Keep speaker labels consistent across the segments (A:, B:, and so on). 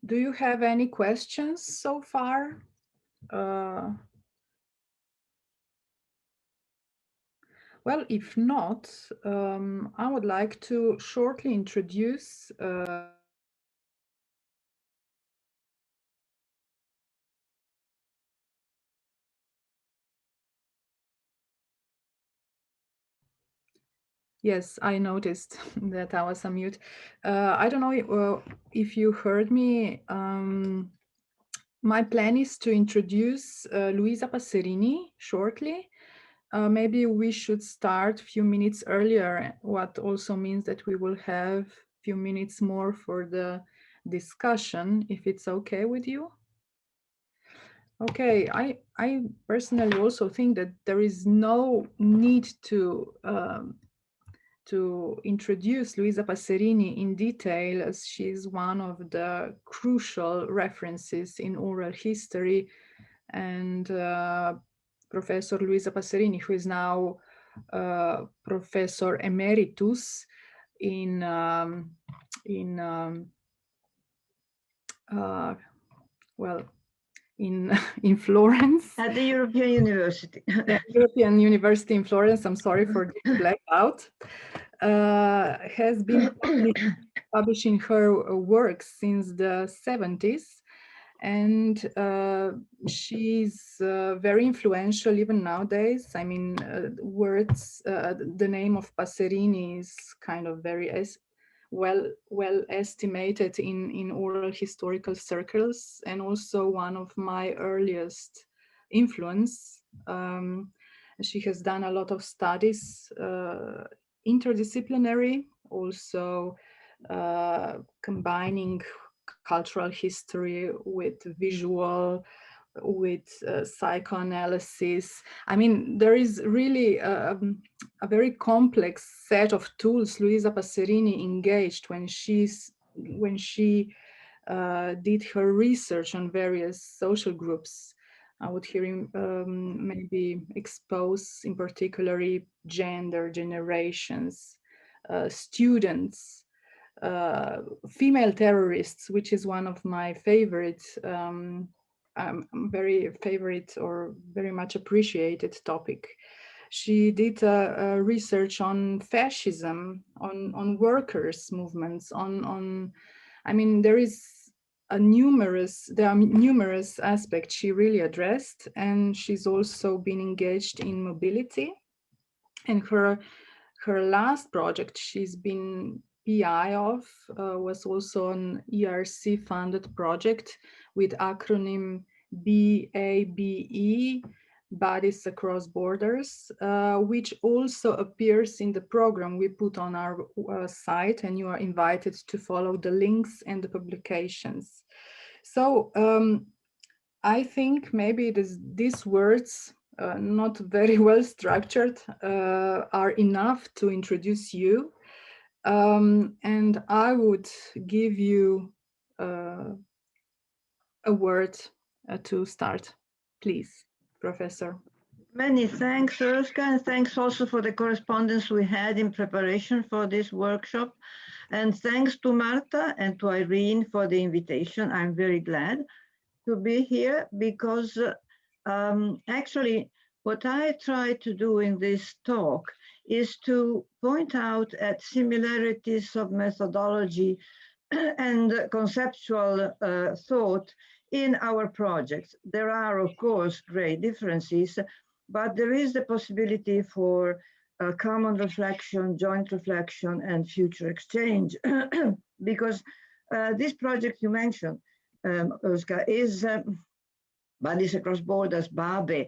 A: Do you have any questions so far? Well, if not, I would like to shortly introduce Yes, I noticed that I was on mute. I don't know if you heard me. My plan is to introduce Luisa Passerini shortly. Maybe we should start a few minutes earlier, what also means that we will have a few minutes more for the discussion, if it's okay with you. Okay, I personally also think that there is no need to introduce Luisa Passerini in detail, as she's one of the crucial references in oral history. And Professor Luisa Passerini, who is now Professor Emeritus in well, in in Florence.
B: At the European University.
A: Yeah, European University in Florence, I'm sorry for the blackout, has been publishing her works since the 70s. And she's very influential even nowadays. I mean, the name of Passerini is kind of very well estimated in oral historical circles, and also one of my earliest influence. She has done a lot of studies, interdisciplinary, also combining cultural history with visual, with psychoanalysis. I mean, there is really a very complex set of tools Luisa Passerini engaged when she did her research on various social groups. I would hear maybe expose in particularly gender, generations, students, female terrorists, which is one of my favorite, very favorite or very much appreciated topic. She did research on fascism, on workers' movements, I mean, there are numerous aspects she really addressed, and she's also been engaged in mobility. And her last project she's been PI of was also an ERC funded project with acronym BABE, Bodies Across Borders, which also appears in the program we put on our site, and you are invited to follow the links and the publications. So I think maybe these words, not very well structured, are enough to introduce you. And I would give you a word to start. Please, Professor.
B: Many thanks, Urska, and thanks also for the correspondence we had in preparation for this workshop. And thanks to Marta and to Irene for the invitation. I'm very glad to be here because actually what I try to do in this talk is to point out at similarities of methodology and conceptual thought in our projects. There are, of course, great differences, but there is the possibility for common reflection, joint reflection, and future exchange. Because this project you mentioned, Urska, is Bodies Across Borders, BABE,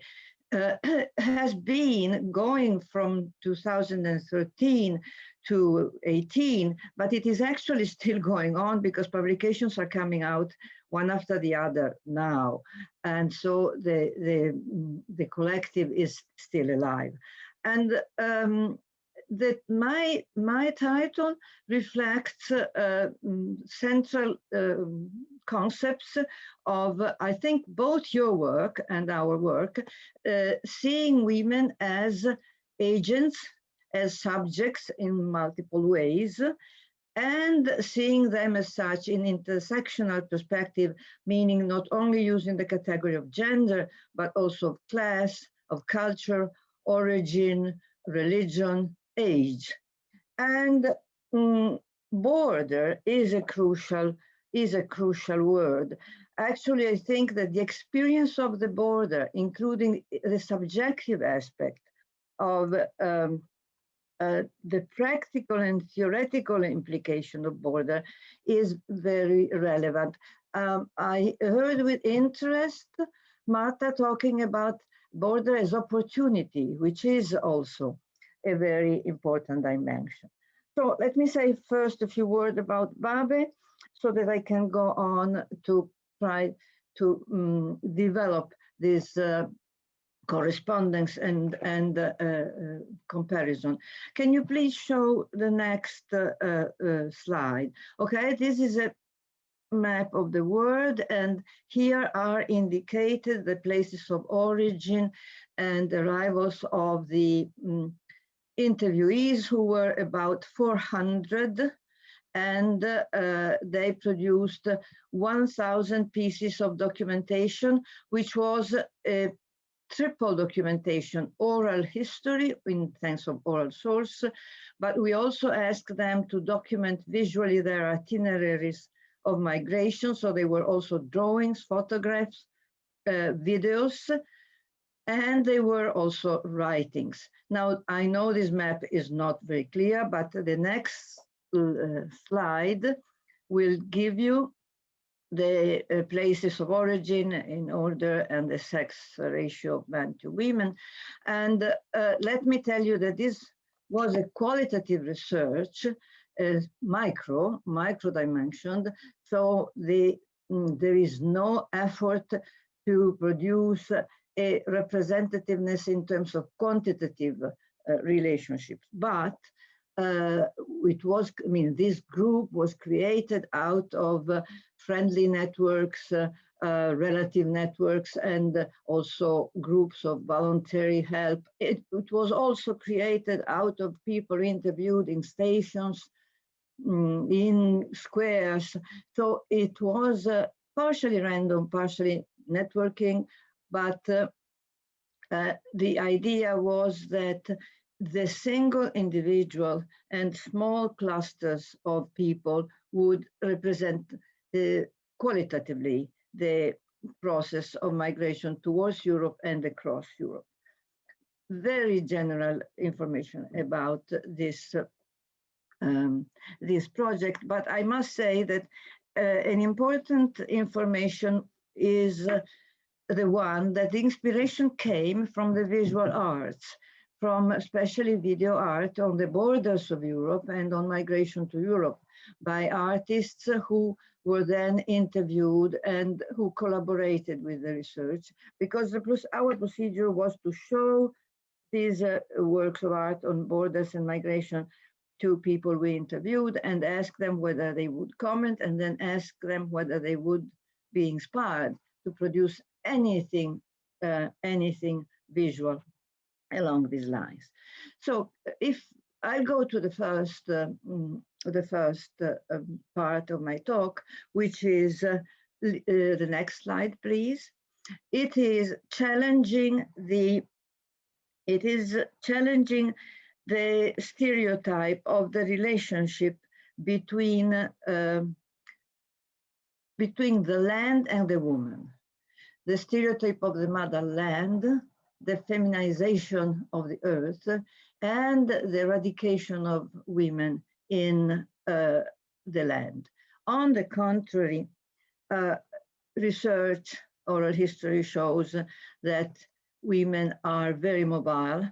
B: has been going from 2013 to 18, but it is actually still going on because publications are coming out one after the other now. And so the collective is still alive. And that my title reflects central concepts of, I think, both your work and our work, seeing women as agents, as subjects in multiple ways, and seeing them as such in intersectional perspective, meaning not only using the category of gender, but also of class, of culture, origin, religion, age. And border is a crucial word. Actually, I think that the experience of the border, including the subjective aspect of the practical and theoretical implication of border, is very relevant. I heard with interest Marta talking about border as opportunity, which is also a very important dimension. So let me say first a few words about Babe so that I can go on to try to develop this correspondence and comparison. Can you please show the next slide? Okay, this is a map of the world, and here are indicated the places of origin and arrivals of the interviewees, who were about 400, and they produced 1,000 pieces of documentation, which was a triple documentation: oral history in terms of oral source, but we also asked them to document visually their itineraries of migration. So they were also drawings, photographs, videos, and they were also writings. Now, I know this map is not very clear, but the next slide will give you the places of origin in order and the sex ratio of men to women. And let me tell you that this was a qualitative research, micro dimensioned, so there is no effort to produce a representativeness in terms of quantitative relationships, but it was, I mean, this group was created out of friendly networks, relative networks, and also groups of voluntary help. It was also created out of people interviewed in stations, in squares. So it was partially random, partially networking, but the idea was that the single individual and small clusters of people would represent qualitatively the process of migration towards Europe and across Europe. Very general information about this project, but I must say that an important information is the one that the inspiration came from the visual arts, from especially video art on the borders of Europe and on migration to Europe by artists who were then interviewed and who collaborated with the research, because our procedure was to show these works of art on borders and migration to people we interviewed and ask them whether they would comment, and then ask them whether they would be inspired to produce anything visual along these lines. So if I go to the first part of my talk, which is the next slide, please. It is challenging the stereotype of the relationship between the land and the woman. The stereotype of the motherland, the feminization of the earth, and the eradication of women in the land. On the contrary, research, oral history shows that women are very mobile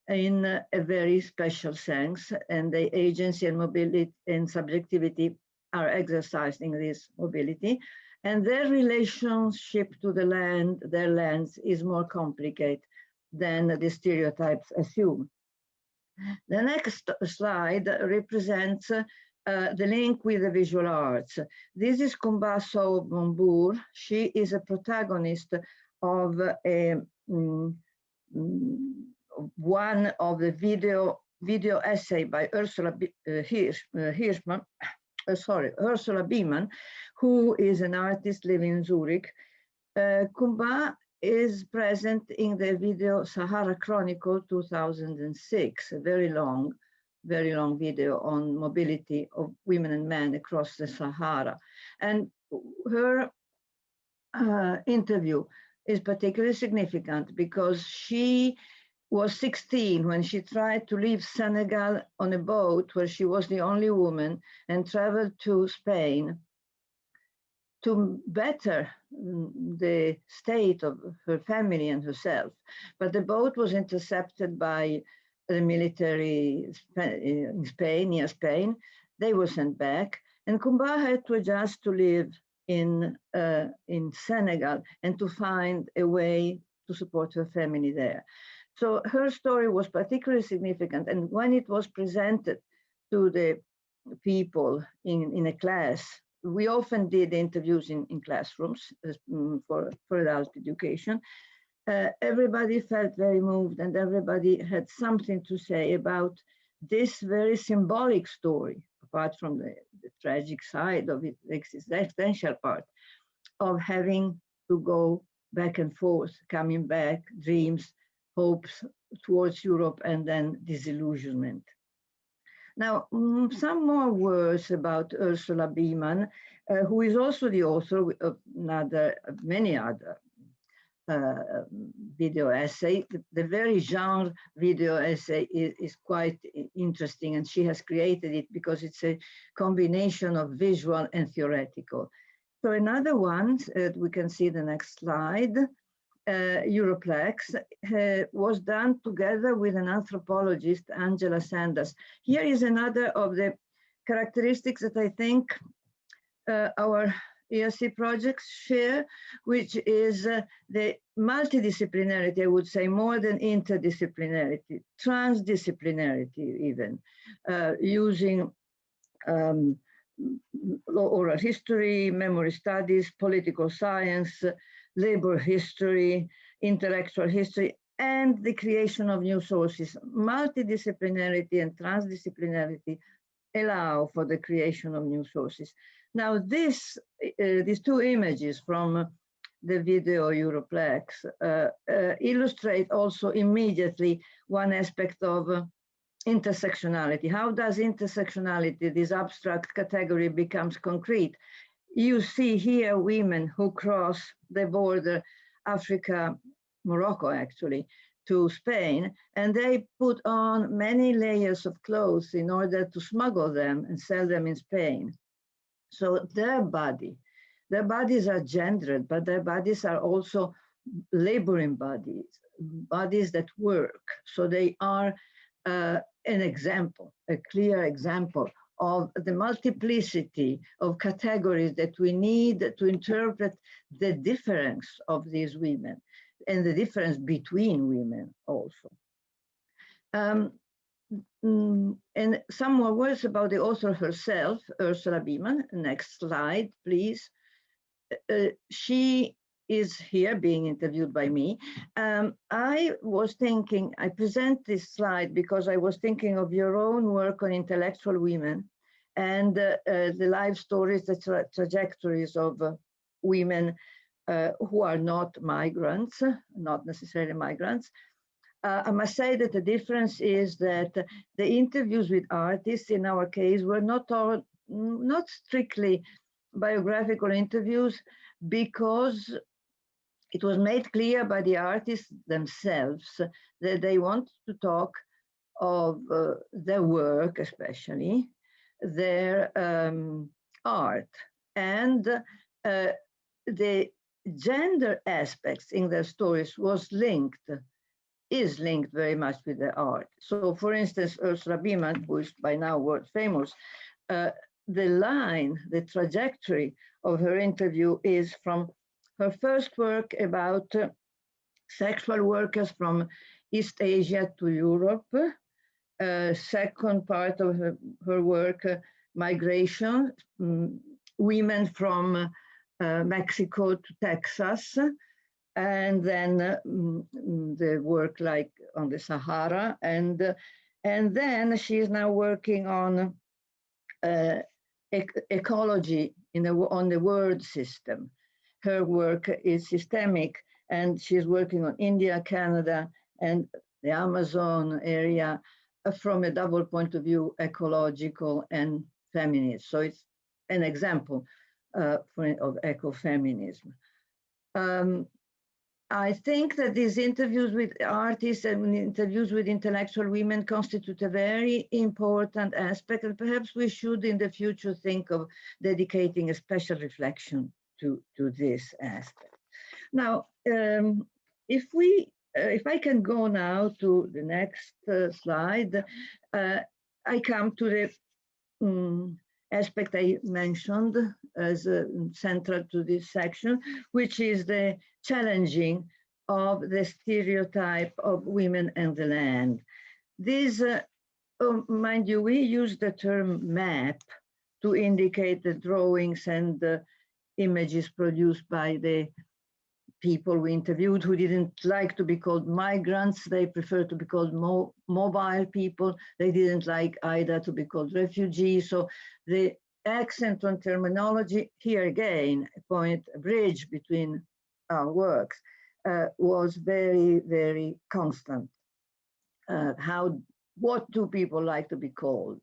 B: in a very special sense, and the agency and mobility and subjectivity are exercising this mobility, and their relationship to the land, their lands, is more complicated than the stereotypes assume. The next slide represents the link with the visual arts. This is Kumbaso Mombour. She is a protagonist of one of the video video essay by Ursula Beeman, who is an artist living in Zurich. Kumba is present in the video Sahara Chronicle 2006, a very long video on mobility of women and men across the Sahara. And her interview is particularly significant because she was 16 when she tried to leave Senegal on a boat where she was the only woman and traveled to Spain to better the state of her family and herself. But the boat was intercepted by the military in Spain, near Spain. They were sent back, and Kumba had to adjust to live in Senegal and to find a way to support her family there. So her story was particularly significant, and when it was presented to the people in a class, we often did interviews in classrooms for adult education. Everybody felt very moved, and everybody had something to say about this very symbolic story, apart from the tragic side of it, the existential part of having to go back and forth, coming back, dreams, hopes towards Europe, and then disillusionment. Now, some more words about Ursula Beeman, who is also the author of many other video essay. The very genre video essay is quite interesting, and she has created it because it's a combination of visual and theoretical. So another one, we can see the next slide, Europlex, was done together with an anthropologist, Angela Sanders. Here is another of the characteristics that I think our ERC projects share, which is the multidisciplinarity, I would say, more than interdisciplinarity, transdisciplinarity even, using oral history, memory studies, political science, labor history, intellectual history, and the creation of new sources. Multidisciplinarity and transdisciplinarity allow for the creation of new sources. Now, these two images from the video Europlex illustrate also immediately one aspect of intersectionality. How does intersectionality, this abstract category, becomes concrete? You see here women who cross the border, Africa, Morocco actually, to Spain, and they put on many layers of clothes in order to smuggle them and sell them in Spain. So their bodies are gendered, but their bodies are also laboring bodies that work. So they are an example, a clear example of the multiplicity of categories that we need to interpret the difference of these women and the difference between women also. And some more words about the author herself, Ursula Beeman. Next slide, please. She is here being interviewed by me. I was thinking, I present this slide because I was thinking of your own work on intellectual women and the life stories, the trajectories of women who are not migrants, not necessarily migrants. I must say that the difference is that the interviews with artists in our case were not strictly biographical interviews, because it was made clear by the artists themselves that they want to talk of their work, especially their art, and the gender aspects in their stories is linked very much with the art. So for instance, Ursula Beeman, who is by now world famous, the trajectory of her interview is from her first work about sexual workers from East Asia to Europe, second part of her work, migration, women from Mexico to Texas, and then the work like on the Sahara, and And then she is now working on ecology on the word system. Her work is systemic, and she's working on India, Canada, and the Amazon area from a double point of view, ecological and feminist. So it's an example of ecofeminism. I think that these interviews with artists and interviews with intellectual women constitute a very important aspect, and perhaps we should in the future think of dedicating a special reflection to this aspect. Now, if I can go now to the next slide, I come to the aspect I mentioned as central to this section, which is the challenging of the stereotype of women and the land. This, mind you, we use the term map to indicate the drawings and the images produced by the people we interviewed who didn't like to be called migrants. They preferred to be called mobile people. They didn't like either to be called refugees. So the accent on terminology, here again, a bridge between our works, was very, very constant. What do people like to be called?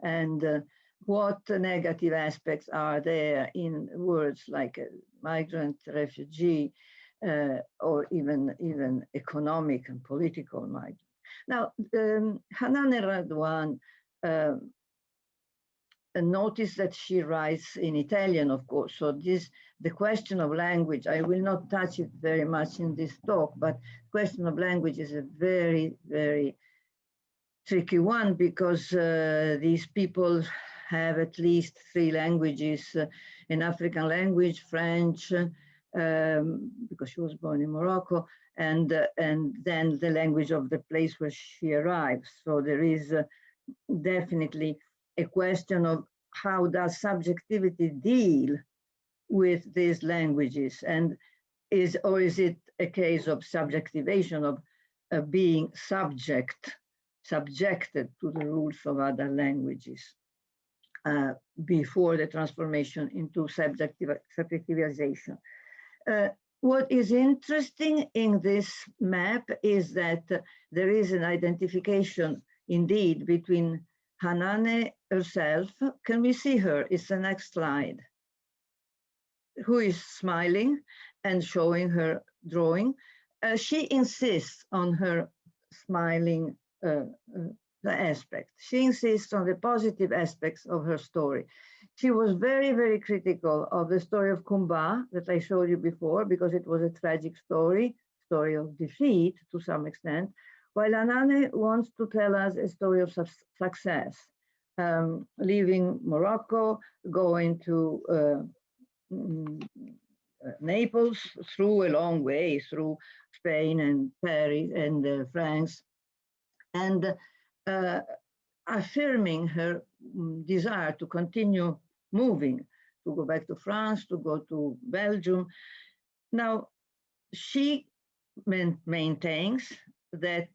B: And what negative aspects are there in words like migrant, refugee, or even economic and political migrant. Now, Hanan Radwan, notice that she writes in Italian, of course. So the question of language, I will not touch it very much in this talk, but question of language is a very, very tricky one, because these people have at least 3 languages, an African language, French, because she was born in Morocco, and then the language of the place where she arrives. So there is definitely a question of how does subjectivity deal with these languages, and is it a case of subjectivation, of being subjected to the rules of other languages before the transformation into subjectivization. What is interesting in this map is that there is an identification indeed between Hanane herself. Can we see her? It's the next slide. Who is smiling and showing her drawing. She insists on her smiling aspect. She insists on the positive aspects of her story. She was very, very critical of the story of Kumba that I showed you before, because it was a tragic story of defeat to some extent, while Hanane wants to tell us a story of success, leaving Morocco, going to Naples, through a long way, through Spain and Paris and France, and affirming her desire to continue moving, to go back to France, to go to Belgium. Now, she maintains that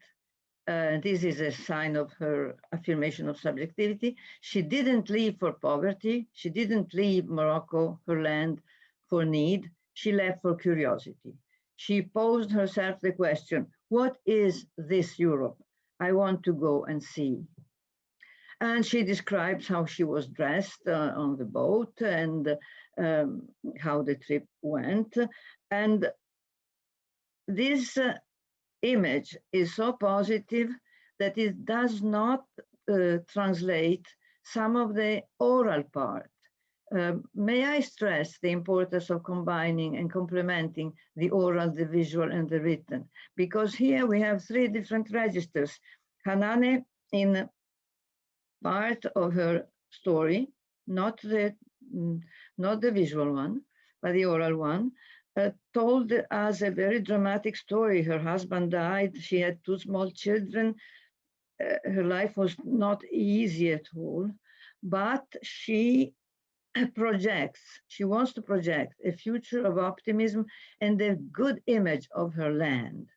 B: this is a sign of her affirmation of subjectivity. She didn't leave for poverty. She didn't leave Morocco, her land, for need. She left for curiosity. She posed herself the question, what is this Europe? I want to go and see. And she describes how she was dressed on the boat, and how the trip went. And this image is so positive that it does not translate some of the oral part. May I stress the importance of combining and complementing the oral, the visual, and the written, because here we have 3 different registers. Hanane, in part of her story, not the visual one, but the oral one, told us a very dramatic story. Her husband died, she had 2 small children, her life was not easy at all, but she wants to project a future of optimism and a good image of her land.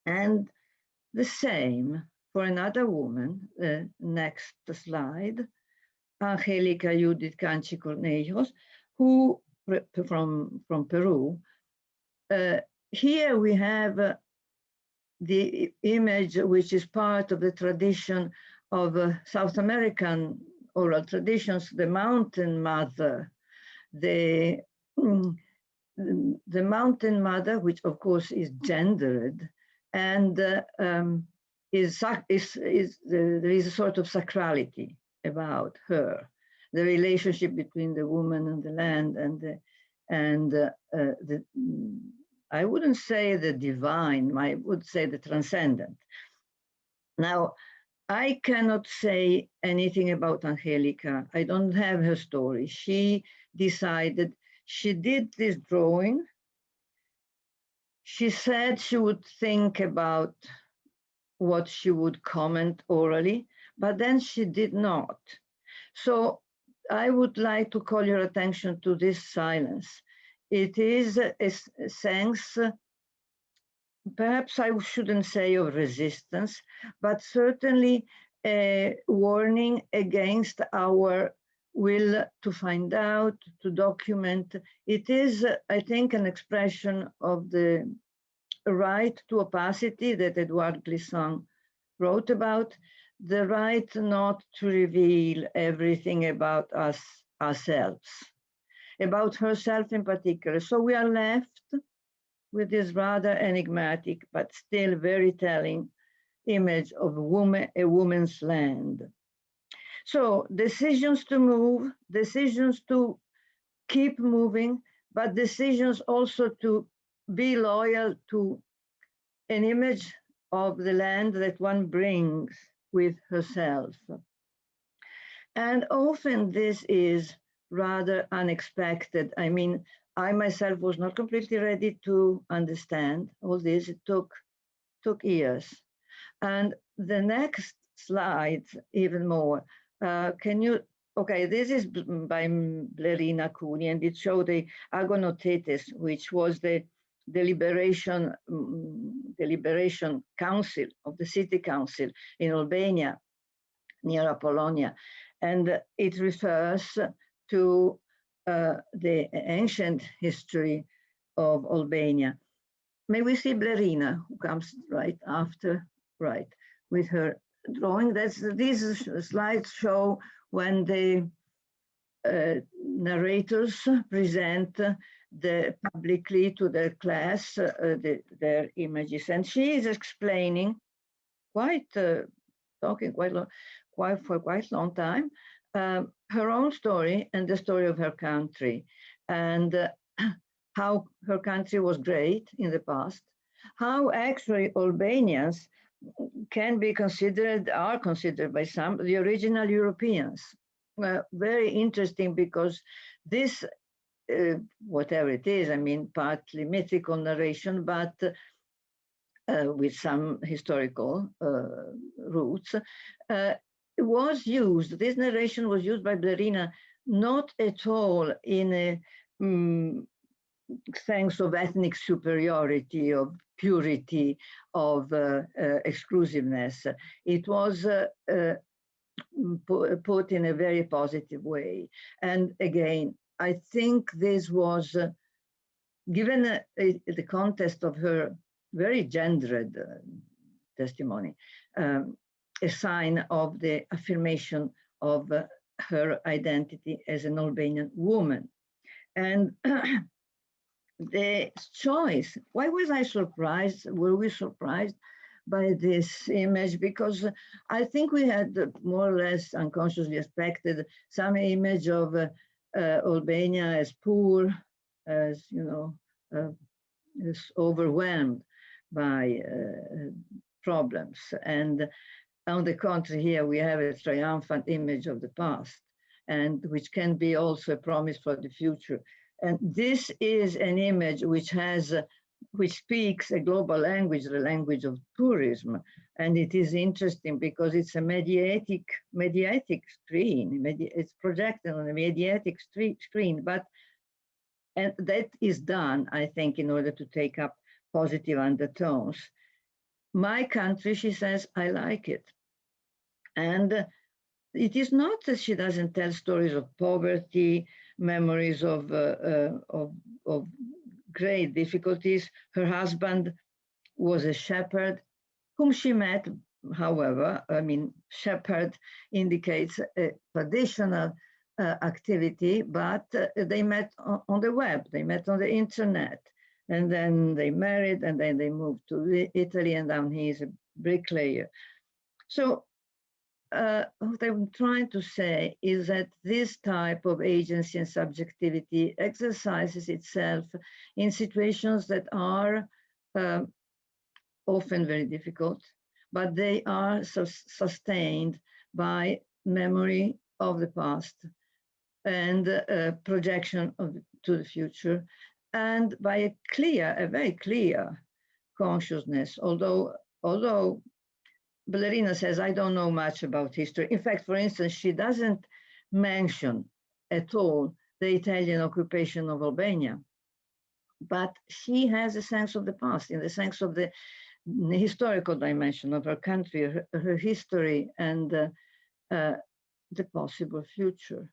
B: And the same for another woman, next slide, Angelica Judith Canchi Cornejos, who from Peru. Here we have the image which is part of the tradition of South American oral traditions, the mountain mother, the mountain mother, which of course is gendered, and there is a sort of sacrality about her, the relationship between the woman and the land, and I wouldn't say the divine, I would say the transcendent. Now, I cannot say anything about Angelica. I don't have her story. She decided, she did this drawing. She said she would think about what she would comment orally, but then she did not. So I would like to call your attention to this silence. It is a sense, perhaps I shouldn't say of resistance, but certainly a warning against our will to find out, to document. It is, I think, an expression of the right to opacity that Edouard Glissant wrote about, the right not to reveal everything about us, ourselves, about herself in particular. So we are left with this rather enigmatic, but still very telling image of a woman's land. So decisions to move, decisions to keep moving, but decisions also to be loyal to an image of the land that one brings with herself. And often this is rather unexpected. I mean, I myself was not completely ready to understand all this. It took years. And the next slide, even more. Can you, okay, this is by Blerina Cooney, and it showed the Agonotetes, which was the deliberation council of the city council in Albania, near Apollonia. And it refers to the ancient history of Albania. May we see Blerina, who comes right after, right, with her drawing. These slides show when the narrators present publicly to the class their images, and she is explaining talking for quite a long time her own story and the story of her country, and how her country was great in the past, how actually Albanians are considered by some the original Europeans. Very interesting, because this, whatever it is, I mean, partly mythical narration, but with some historical roots, was used, this narration was used by Blerina not at all in a sense of ethnic superiority, of purity, of exclusiveness. It was put in a very positive way. And again, I think this was, given the context of her very gendered testimony, a sign of the affirmation of her identity as an Albanian woman. And the choice, why was I surprised? Were we surprised by this image? Because I think we had more or less unconsciously expected some image of Albania as poor, as, you know, is overwhelmed by problems. And on the contrary, here we have a triumphant image of the past, and which can be also a promise for the future. And this is an image which speaks a global language, the language of tourism. And it is interesting because it's a mediatic screen. It's projected on a mediatic screen, and that is done, I think, in order to take up positive undertones. my country, she says, I like it. And it is not that she doesn't tell stories of poverty, memories of great difficulties. Her husband was a shepherd whom she met, however, I mean, shepherd indicates a traditional activity, but they met on the web, they met on the internet, and then they married, and then they moved to Italy, and now he is a bricklayer. So what I'm trying to say is that this type of agency and subjectivity exercises itself in situations that are often very difficult, but they are sustained by memory of the past and projection to the future, and by a very clear consciousness. Although Ballerina says, I don't know much about history. In fact, for instance, she doesn't mention at all the Italian occupation of Albania, but she has a sense of the past, in the sense of the historical dimension of her country, her history, and the possible future.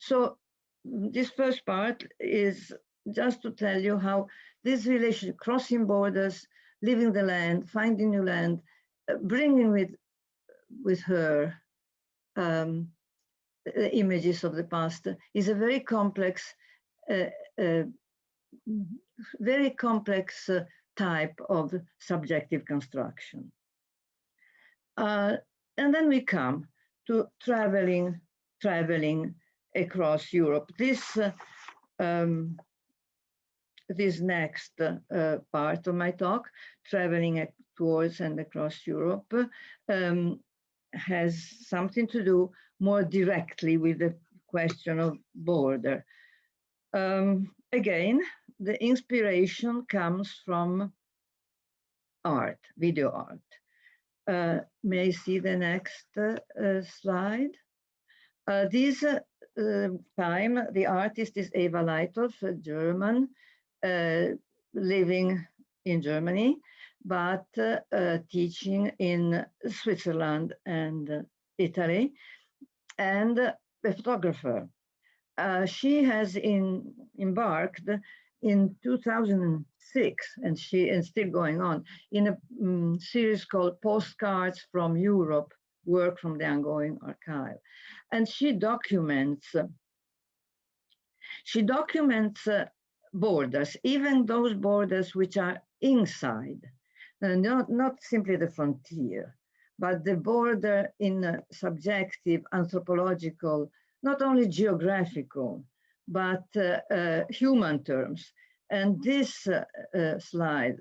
B: So this first part is just to tell you how this relationship, crossing borders, leaving the land, finding new land, bringing with her images of the past, is a very complex type of subjective construction. And then we come to traveling across Europe. This next part of my talk, traveling towards and across Europe, has something to do more directly with the question of border. Again, the inspiration comes from art, video art. May I see the next slide? This time, the artist is Eva Leithoff, a German, living in Germany, but teaching in Switzerland and Italy, and a photographer. She has embarked in 2006, and still going on, in a series called Postcards from Europe, work from the ongoing archive. And she documents borders, even those borders which are inside, not simply the frontier, but the border in subjective, anthropological, not only geographical, but human terms. And this slide,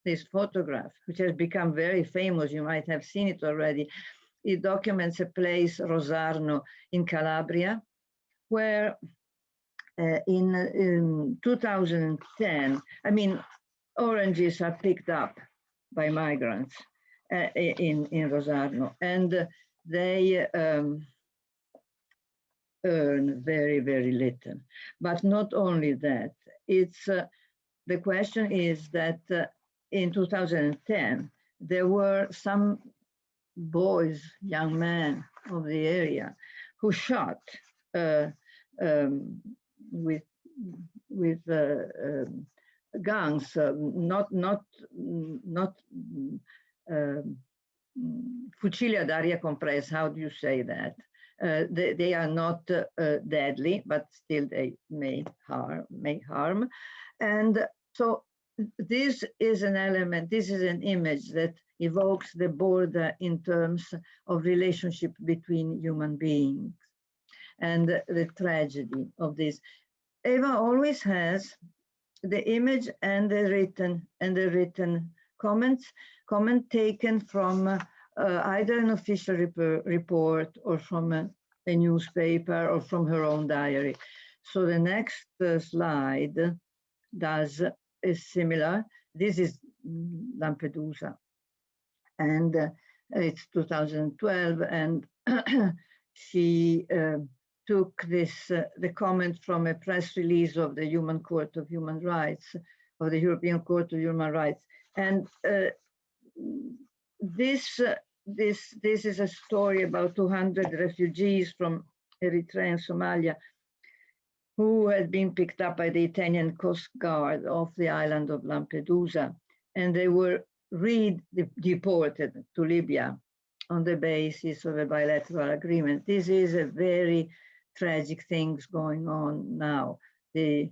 B: this photograph, which has become very famous, you might have seen it already, it documents a place, Rosarno, in Calabria, where in 2010, I mean, oranges are picked up by migrants in Rosarno, and they earn very, very little. But not only that, it's the question is that in 2010, there were some boys, young men of the area, who shot with guns, not fucili ad aria compressa. How do you say that? They are not deadly, but still they may harm. And so this is an element, this is an image that evokes the border in terms of relationship between human beings and the tragedy of this. Eva always has the image and the written comment taken from either an official report or from a newspaper or from her own diary. So the next slide is similar. This is Lampedusa, and it's 2012, and she took the comment from a press release of the Human Court of Human Rights, of the European Court of Human Rights. And this is a story about 200 refugees from Eritrea and Somalia who had been picked up by the Italian Coast Guard off the island of Lampedusa, and they were deported to Libya on the basis of a bilateral agreement. This is a very tragic things going on now. The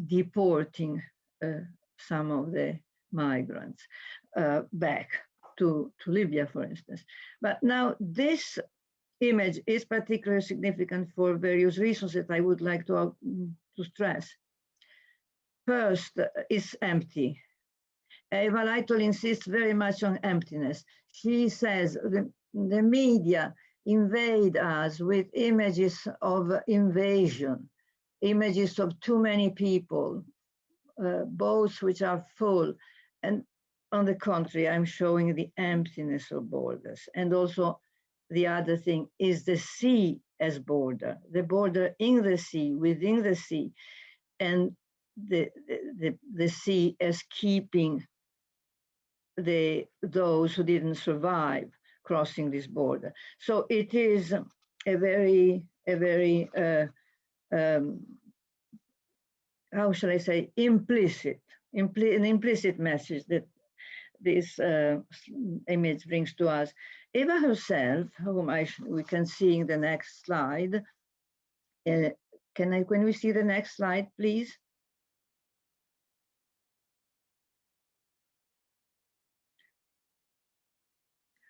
B: deporting some of the migrants back to Libya, for instance. But now this image is particularly significant for various reasons that I would like to stress. First, it's empty. Eva Lytle insists very much on emptiness. She says the media invade us with images of invasion, images of too many people, boats which are full. And on the contrary, I'm showing the emptiness of borders. And also the other thing is the sea as border, the border in the sea, within the sea, and the sea as keeping those who didn't survive crossing this border. So it is a very how shall I say, an implicit message that this image brings to us. Eva herself, whom we can see in the next slide. Can we see the next slide, please?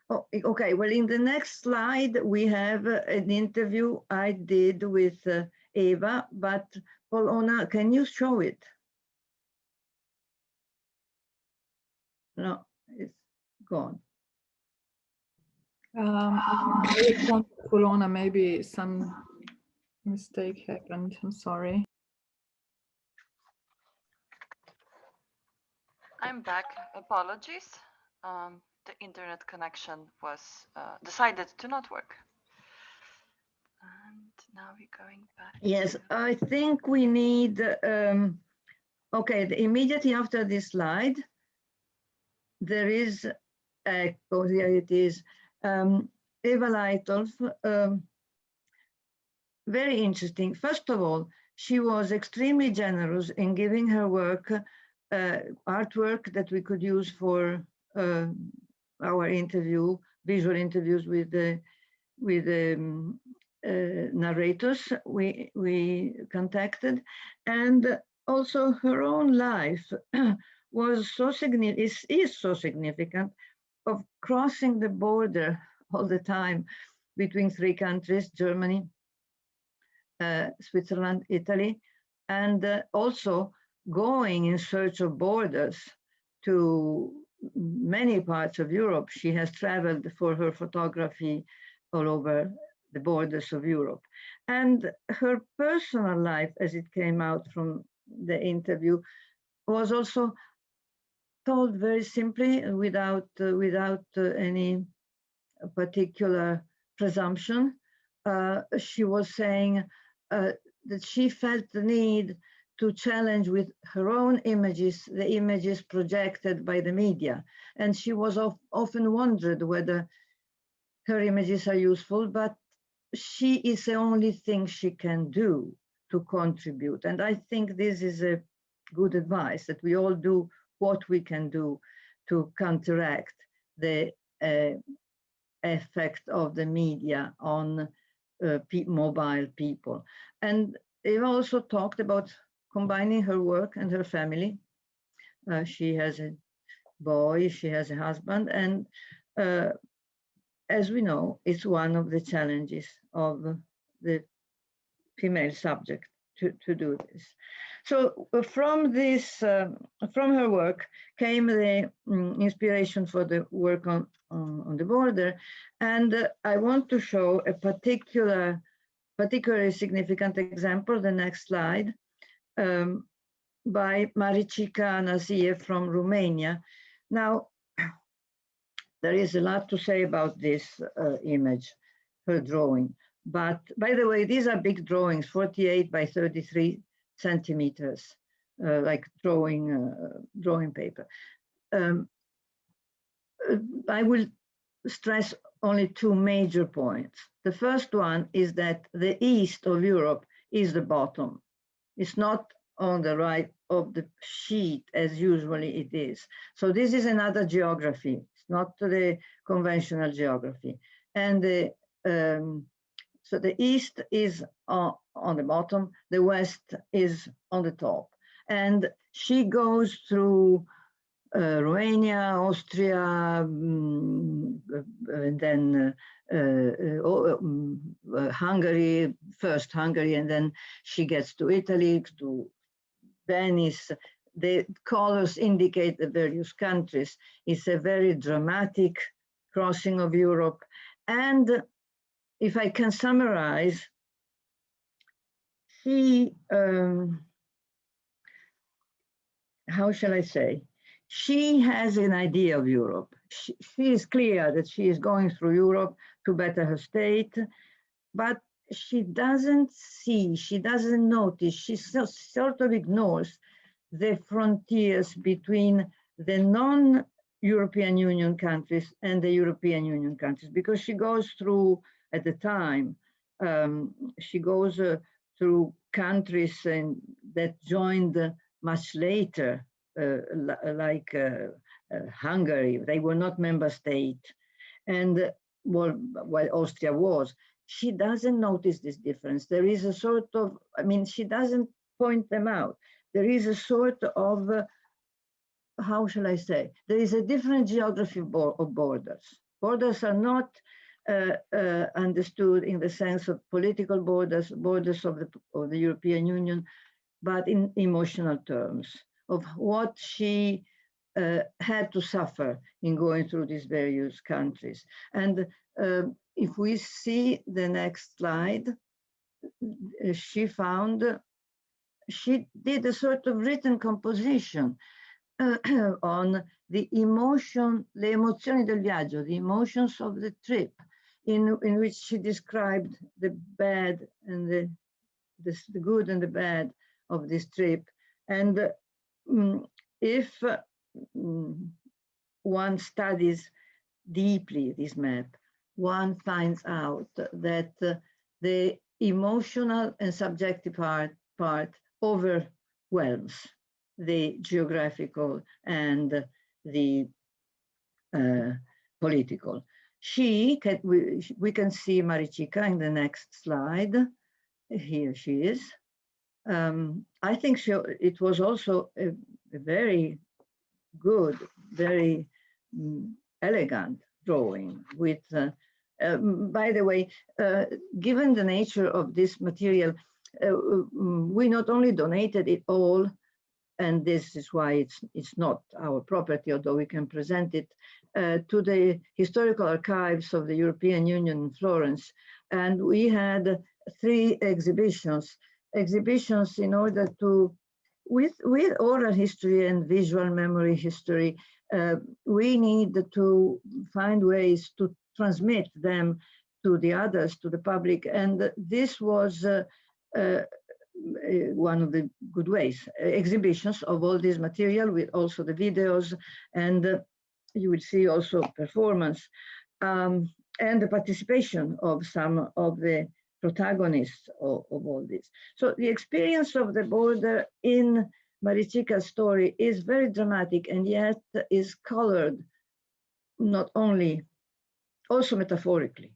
B: Oh, okay, well, in the next slide, we have an interview I did with Eva, but Polona, can you show it? No, it's gone.
A: Polona, maybe some mistake happened. I'm sorry.
C: I'm back. Apologies. The internet connection was decided to not work. And now we're going back.
B: Yes, I think we need, okay, immediately after this slide, there is, oh, here it is, Eva Lytle, very interesting. First of all, she was extremely generous in giving her work, artwork that we could use for our interview, visual interviews with the narrators we contacted, and also her own life was so significant, is so significant, of crossing the border all the time between three countries, Germany, Switzerland, Italy, and also going in search of borders to many parts of Europe. She has traveled for her photography all over the borders of Europe. And her personal life, as it came out from the interview, was also told very simply, without any particular presumption. She was saying that she felt the need to challenge with her own images, the images projected by the media. And she was often wondered whether her images are useful, but she is the only thing she can do to contribute. And I think this is a good advice, that we all do what we can do to counteract the effect of the media on mobile people. And Eva also talked about combining her work and her family. She has a boy, she has a husband, and as we know, it's one of the challenges of the female subject to do this. So from this, from her work came the inspiration for the work on the border. And I want to show a particularly significant example, the next slide, by Maricica Nazie from Romania. Now, there is a lot to say about this image, her drawing. But by the way, these are big drawings, 48 by 33 centimeters, like drawing paper. I will stress only two major points. The first one is that the east of Europe is the bottom. It's not on the right of the sheet as usually it is. So this is another geography. It's not the conventional geography. And so the east is on the bottom, the west is on the top. And she goes through Romania, Austria, and then Hungary, first Hungary, and then she gets to Italy, to Venice. The colors indicate the various countries. It's a very dramatic crossing of Europe. And if I can summarize, she, how shall I say? She has an idea of Europe. She is clear that she is going through Europe to better her state, but she doesn't see, she doesn't notice, she sort of ignores the frontiers between the non-European Union countries and the European Union countries, because she goes through, at the time, she goes through countries that joined much later, like Hungary. They were not member state, and while Austria was. She doesn't notice this difference. There is a sort of, I mean, she doesn't point them out. There is a sort of, how shall I say? There is a different geography of borders. Borders are not understood in the sense of political borders, borders of the European Union, but in emotional terms of what she had to suffer in going through these various countries. And if we see the next slide, she did a sort of written composition on the emotion, le emozioni del viaggio, the emotions of the trip, in which she described the bad and the good and the bad of this trip. And if one studies deeply this map, one finds out that the emotional and subjective part overwhelms the geographical and the political. We can see Marichika in the next slide. Here she is. I think it was also a very good, very elegant drawing with, by the way, given the nature of this material, we not only donated it all, and this is why it's not our property, although we can present it, to the historical archives of the European Union in Florence. And we had 3 exhibitions in order to, with oral history and visual memory history, we need to find ways to transmit them to the others, to the public. And this was one of the good ways, exhibitions of all this material with also the videos, and you will see also performance and the participation of some of the protagonists of all this. So the experience of the border in Marichika's story is very dramatic, and yet is colored not only, also metaphorically,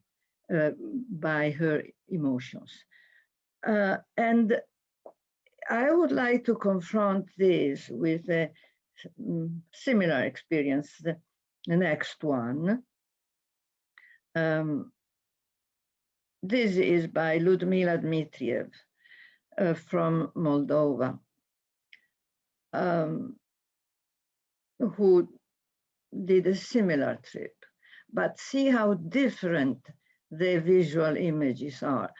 B: by her emotions. And I would like to confront this with a similar experience, the next one. This is by Ludmila Dmitriev from Moldova, who did a similar trip. But see how different the visual images are.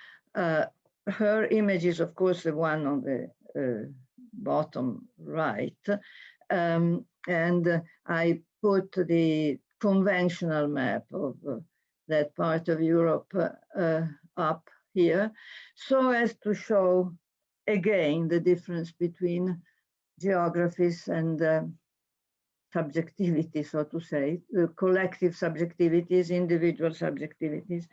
B: Her image is, of course, the one on the bottom right. And I put the conventional map of that part of Europe up here, so as to show again the difference between geographies and subjectivity, so to say, collective subjectivities, individual subjectivities.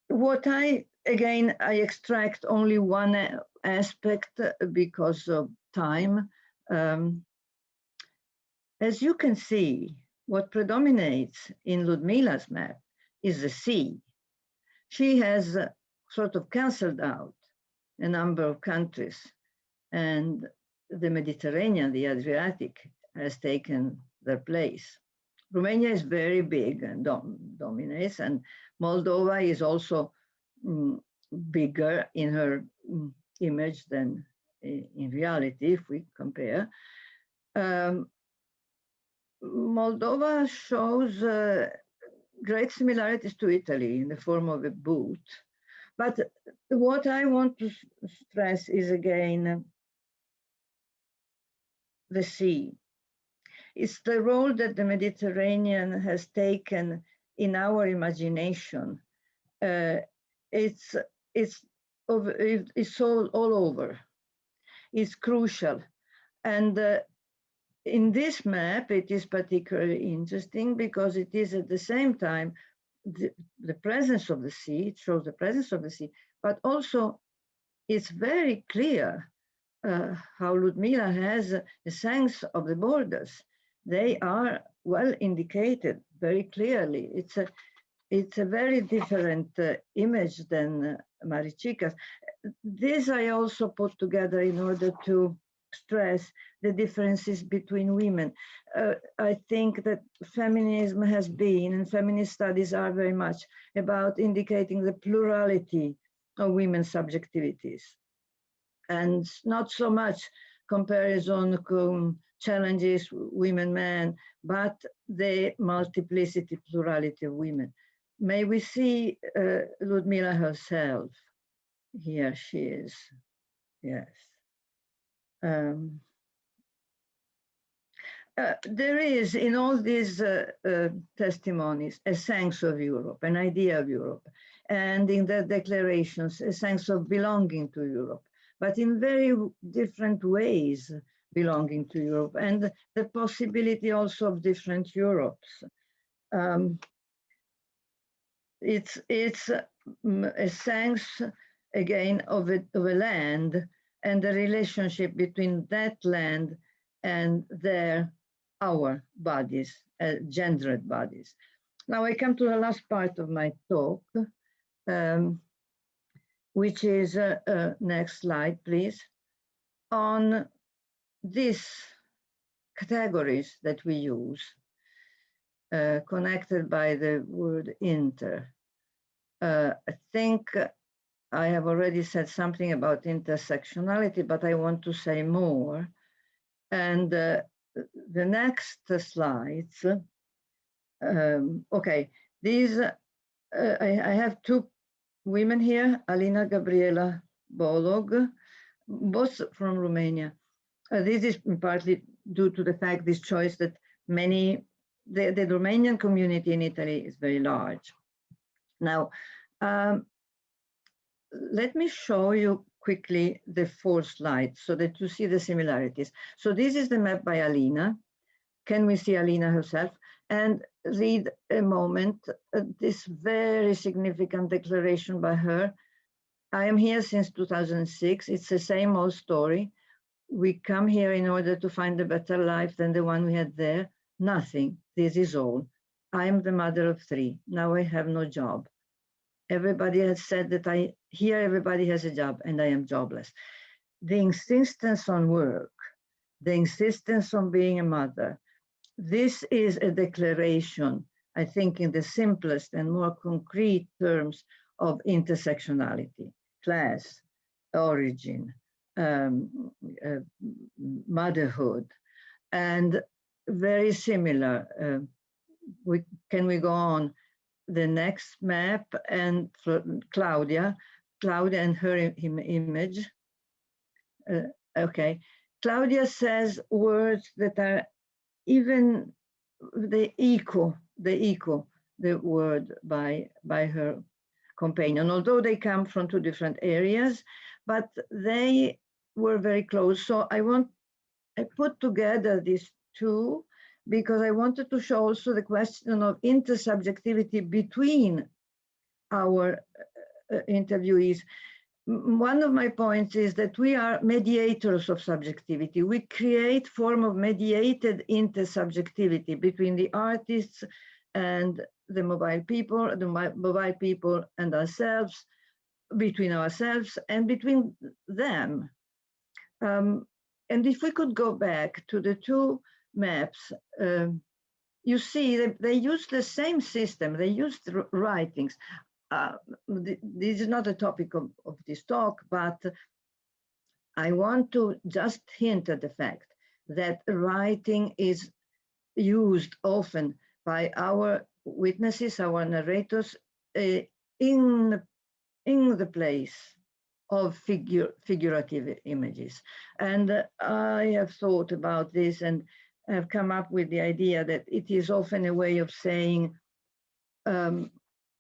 B: What I extract only one aspect because of time. As you can see, what predominates in Ludmila's map is the sea. She has sort of canceled out a number of countries, and the Mediterranean, the Adriatic, has taken their place. Romania is very big and dominates, and Moldova is also bigger in her image than in reality, if we compare. Moldova shows great similarities to Italy in the form of a boot. But what I want to stress is again the sea. It's the role that the Mediterranean has taken in our imagination. It's all over. It's crucial. And in this map, it is particularly interesting because it is at the same time the presence of the sea. It shows the presence of the sea, but also it's very clear how Ludmila has a sense of the borders. They are well indicated very clearly. It's a very different image than Marichika's. This I also put together in order to stress the differences between women. I think that feminism has been, and feminist studies are very much about indicating the plurality of women's subjectivities, and not so much comparison challenges women-men, but the multiplicity, plurality of women. May we see Ludmila herself. Here she is, yes. There is in all these testimonies a sense of Europe, an idea of Europe, and in the declarations a sense of belonging to Europe, but in very different ways belonging to Europe, and the possibility also of different Europes. It's a sense again of a land and the relationship between that land and our bodies, gendered bodies. Now I come to the last part of my talk, which is, next slide, please, on these categories that we use, connected by the word inter. I think I have already said something about intersectionality, but I want to say more. And the next slides, okay, these, I have two women here, Alina Gabriela Bolog, both from Romania. This is partly due to the fact, this choice that the Romanian community in Italy is very large. Now, let me show you quickly the 4th slide so that you see the similarities. So this is the map by Alina. Can we see Alina herself? And read a moment this very significant declaration by her. I am here since 2006. It's the same old story. We come here in order to find a better life than the one we had there. Nothing. This is all. I am the mother of 3. Now I have no job. Everybody has said that here everybody has a job and I am jobless. The insistence on work, the insistence on being a mother, this is a declaration, I think, in the simplest and more concrete terms of intersectionality, class, origin, motherhood, and very similar. Can we go on? The next map, and Claudia and her image. Okay, Claudia says words that are even the word by her companion, although they come from 2 different areas, but they were very close. So I want I put together these two because I wanted to show also the question of intersubjectivity between our interviewees. One of my points is that we are mediators of subjectivity. We create form of mediated intersubjectivity between the artists and the mobile people and ourselves, between ourselves and between them. And if we could go back to the two maps, you see that they use the same system. They used writings. This is not a topic of this talk, but I want to just hint at the fact that writing is used often by our witnesses, our narrators, in the place of figurative images. And I have thought about this and have come up with the idea that it is often a way of saying,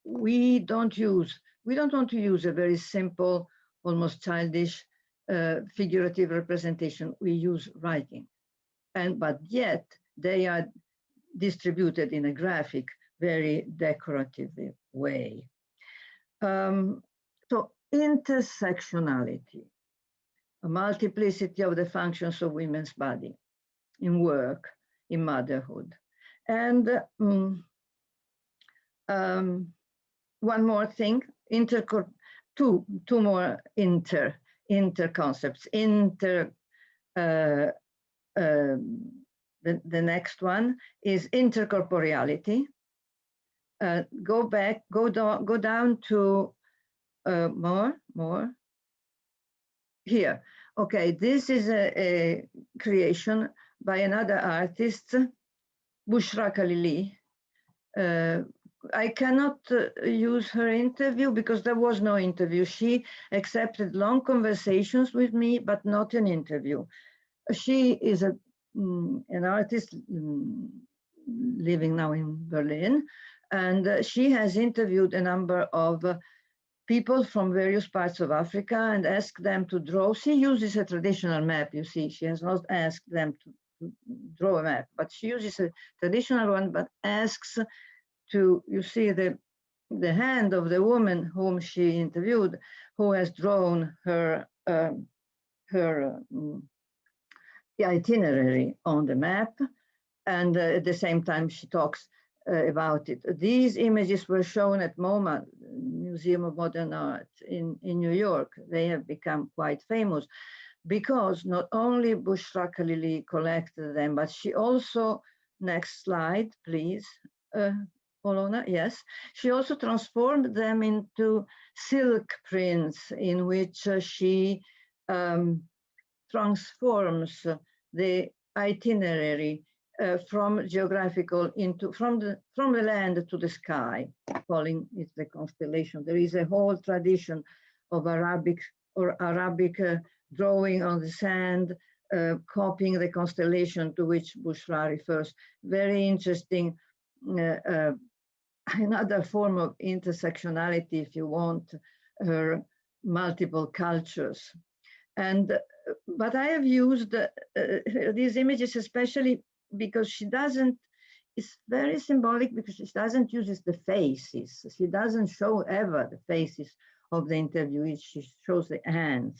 B: we don't want to use a very simple, almost childish figurative representation. We use writing, but yet they are distributed in a graphic, very decorative way. So intersectionality, a multiplicity of the functions of women's body in work, in motherhood. And one more thing, two more inter concepts. The next one is intercorporeality. Go down to more. Here. Okay, this is a creation by another artist, Bushra Khalili. I cannot use her interview because there was no interview. She accepted long conversations with me, but not an interview. She is an artist living now in Berlin, and she has interviewed a number of people from various parts of Africa and asked them to draw. She uses a traditional map, you see. She has not asked them to draw a map, but she uses a traditional one, but asks to, you see the hand of the woman whom she interviewed, who has drawn her the itinerary on the map, and at the same time she talks about it. These images were shown at MoMA, Museum of Modern Art in New York. They have become quite famous because not only Bushra Khalili collected them, but she also, next slide, please, Polona, yes. She also transformed them into silk prints in which she transforms the itinerary from geographical from the land to the sky, calling it the constellation. There is a whole tradition of Arabic drawing on the sand, copying the constellation to which Bushra refers. Very interesting. Another form of intersectionality, if you want, her multiple cultures. But I have used these images especially because she doesn't, it's very symbolic because she doesn't use the faces. She doesn't show ever the faces of the interviewees, she shows the hands.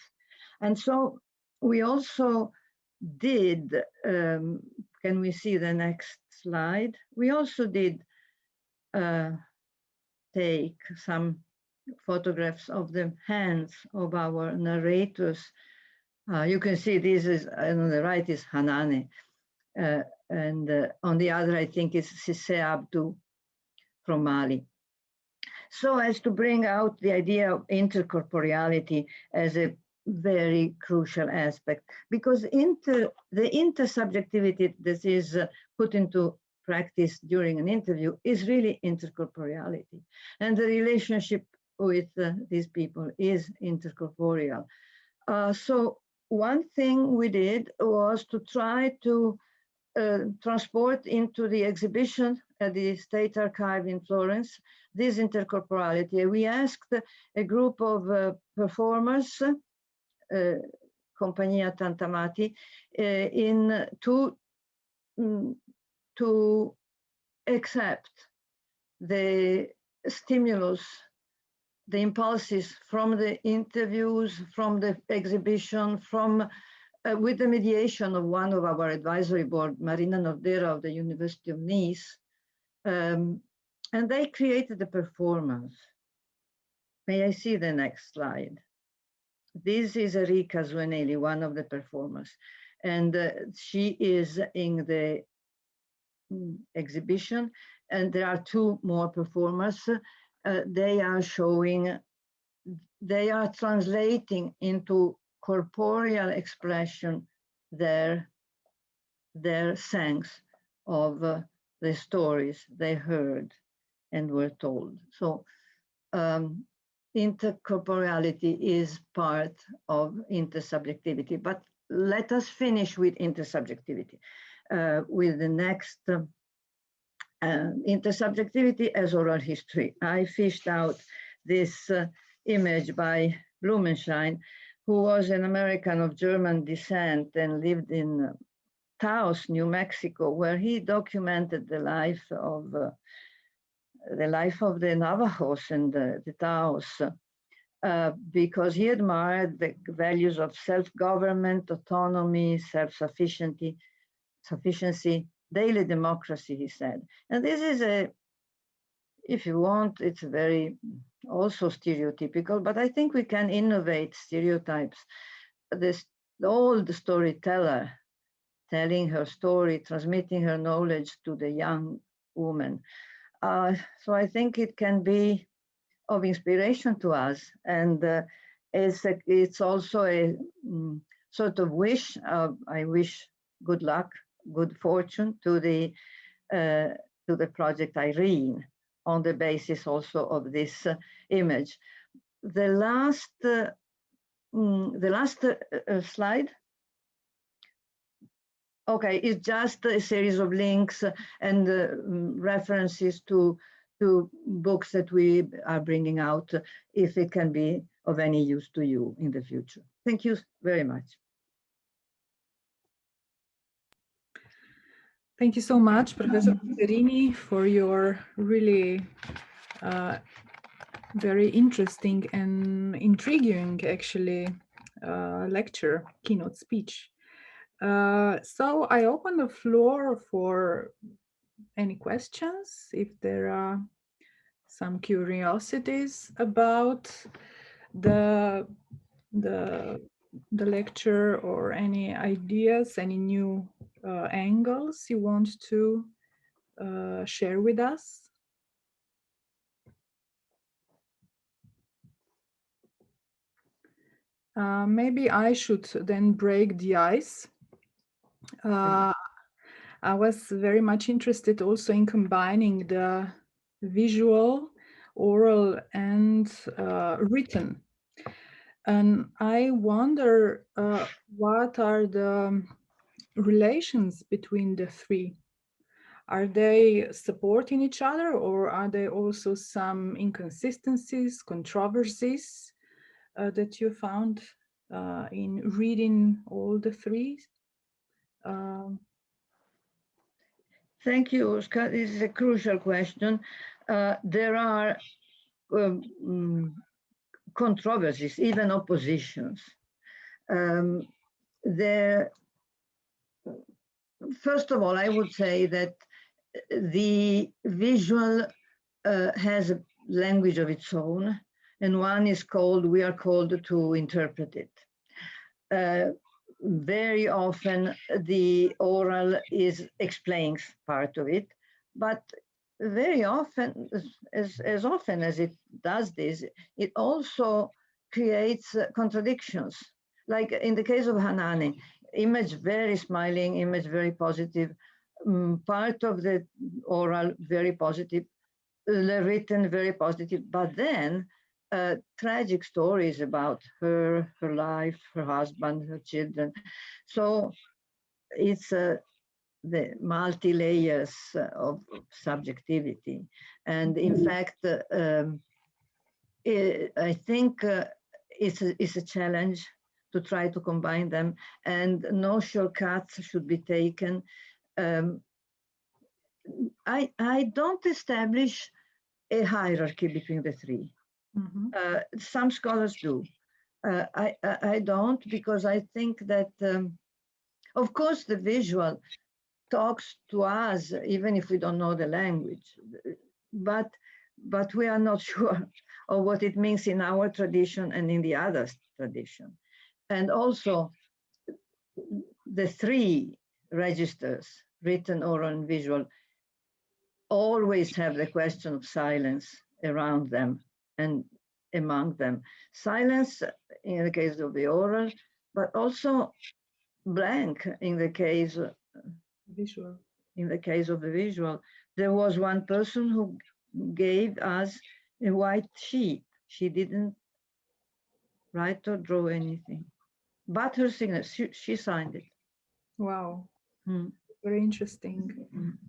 B: And so we also did, can we see the next slide? We also did take some photographs of the hands of our narrators. You can see this is, on the right is Hanane, and on the other, I think is Sisse Abdu from Mali. So as to bring out the idea of intercorporeality as a very crucial aspect, because the intersubjectivity that is put into practice during an interview is really intercorporeality. And the relationship with these people is intercorporeal. So one thing we did was to try to transport into the exhibition at the State Archive in Florence this intercorporality. We asked a group of performers, Compagnia Tantamati, to accept the stimulus, the impulses from the interviews, from the exhibition, from with the mediation of one of our advisory board, Marina Nordera of the University of Nice, and they created a performance. May I see the next slide? This is Erika Zueneli, one of the performers, and she is in the exhibition, and there are two more performers. They are showing, they are translating into corporeal expression their sense of the stories they heard and were told. So intercorporeality is part of intersubjectivity, but let us finish with intersubjectivity, with the next intersubjectivity as oral history. I fished out this image by Blumenschein, who was an American of German descent and lived in Taos, New Mexico, where he documented the life of the Navajos and the Taos, because he admired the values of self-government, autonomy, self-sufficiency, daily democracy, he said. And this is if you want, it's very also stereotypical, but I think we can innovate stereotypes. The old storyteller telling her story, transmitting her knowledge to the young woman. So I think it can be of inspiration to us, and it's also a sort of wish. I wish good luck, good fortune to the project Irene, on the basis also of this image. The last slide. Okay, it's just a series of links and references to books that we are bringing out, if it can be of any use to you in the future. Thank you very much.
A: Thank you so much, Professor Passerini, for your really very interesting and intriguing, actually, lecture, keynote speech. So I open the floor for any questions, if there are some curiosities about the lecture, or any ideas, any new angles you want to share with us. Maybe I should then break the ice. I was very much interested also in combining the visual, oral, and written. And I wonder what are the relations between the three? Are they supporting each other, or are there also some inconsistencies, controversies that you found in reading all the three?
B: Thank you, Oscar. This is a crucial question. There are controversies, even oppositions. First of all, I would say that the visual has a language of its own, and we are called to interpret it. Very often the oral explains part of it, but very often, as often as it does this, it also creates contradictions. Like in the case of Hanane, image very smiling, image very positive, part of the oral very positive, the written very positive, but then tragic stories about her life, her husband, her children. So it's the multi-layers of subjectivity. And in fact, I think it's a challenge to try to combine them, and no shortcuts should be taken. I don't establish a hierarchy between the three. Some scholars do. I don't, because I think that, of course, the visual talks to us, even if we don't know the language, but we are not sure of what it means in our tradition and in the other tradition. And also, the three registers, written, oral, and visual, always have the question of silence around them and among them. Silence in the case of the oral, but also blank in the case
A: Visual.
B: In the case of the visual. There was one person who gave us a white sheet. She didn't write or draw anything, but her signature, she signed it.
A: Wow.
B: Mm.
A: Very interesting.